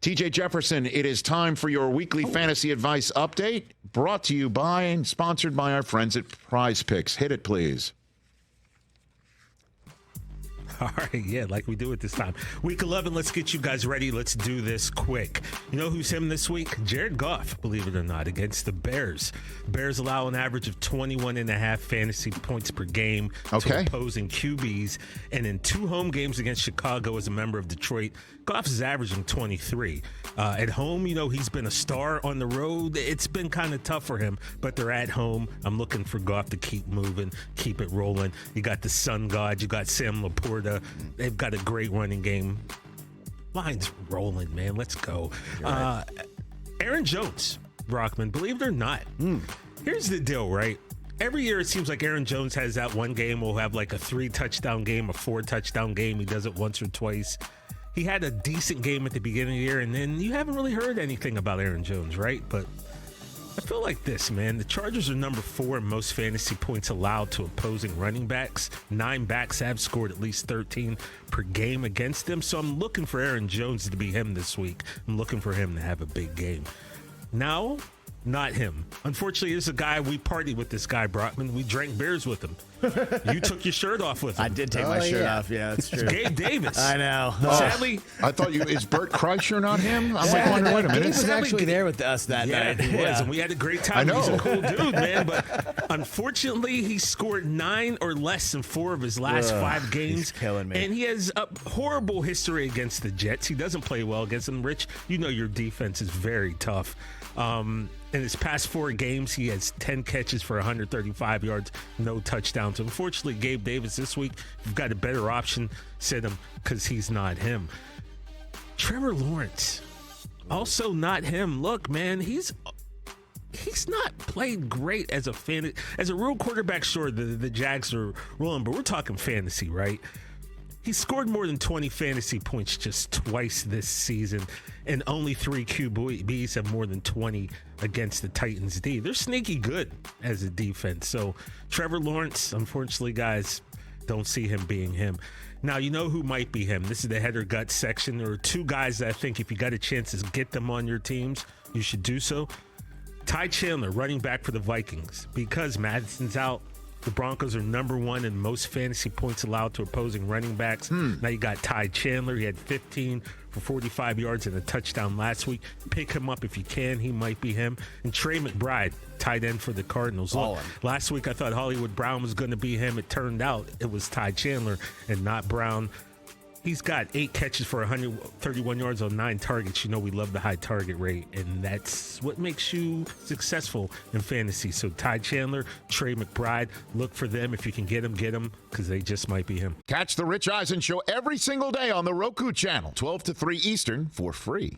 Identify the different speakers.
Speaker 1: TJ Jefferson, it is time for your weekly fantasy advice update, brought to you by and sponsored by our friends at Prize Picks. Hit it, please.
Speaker 2: All right, yeah, like we do it this time. Week 11, let's get you guys ready. Let's do this quick. You know who's him this week? Jared Goff, believe it or not, against the Bears. Bears allow an average of 21.5 fantasy points per game to opposing QBs. And in 2 home games against Chicago as a member of Detroit, Goff is averaging 23. At home, you know, he's been a star. On the road, it's been kind of tough for him, but they're at home. I'm looking for Goff to keep moving, keep it rolling. You got the Sun God, you got Sam Laporta. They've got a great running game. Lions rolling, man. Let's go. Right. Aaron Jones, Brockman, believe it or not. Here's the deal, right? Every year it seems like Aaron Jones has that one game. We'll have like a 3-touchdown game, a 4-touchdown game. He does it once or twice. He had a decent game at the beginning of the year, and then you haven't really heard anything about Aaron Jones, right? But I feel like this, man. The Chargers are number 4 in most fantasy points allowed to opposing running backs. 9 backs have scored at least 13 per game against them. So I'm looking for Aaron Jones to be him this week. I'm looking for him to have a big game. Now, not him. Unfortunately, this is a guy, we partied with this guy, Brockman. We drank beers with him. You took your shirt off with him.
Speaker 3: I did take my shirt off. Yeah, that's true.
Speaker 2: Gabe Davis.
Speaker 3: I know.
Speaker 2: Sadly,
Speaker 1: I thought is Bert Kreischer not him? I'm like, wondering, wait a minute.
Speaker 3: He was actually there with us that night.
Speaker 2: He was, and we had a great time.
Speaker 1: I know.
Speaker 2: He's a cool dude, man. But unfortunately, he scored 9 or less in 4 of his last 5 games.
Speaker 3: He's killing me.
Speaker 2: And he has a horrible history against the Jets. He doesn't play well against them. Rich, you know your defense is very tough. In his past 4 games, he has 10 catches for 135 yards, no touchdowns. Unfortunately, Gabe Davis this week, you've got a better option. Sit him because he's not him. Trevor Lawrence, also not him. Look, man, he's not played great as a fan. As a real quarterback, sure, the Jags are rolling, but we're talking fantasy, right? He scored more than 20 fantasy points just twice this season, and only 3 QBs have more than 20 against the Titans D. They're sneaky good as a defense. So Trevor Lawrence, unfortunately, guys, don't see him being him. Now, you know who might be him. This is the head or gut section. There are 2 guys that I think if you got a chance to get them on your teams, you should do so. Ty Chandler, running back for the Vikings. Because Madison's out, the Broncos are number 1 in most fantasy points allowed to opposing running backs. Now you got Ty Chandler. He had 15 for 45 yards and a touchdown last week. Pick him up if you can. He might be him. And Trey McBride, tight end for the Cardinals. Look, last week I thought Hollywood Brown was going to be him. It turned out it was Ty Chandler and not Brown. He's got 8 catches for 131 yards on 9 targets. You know we love the high target rate, and that's what makes you successful in fantasy. So Ty Chandler, Trey McBride, look for them. If you can get them, because they just might be him.
Speaker 1: Catch the Rich Eisen Show every single day on the Roku channel, 12 to 3 Eastern, for free.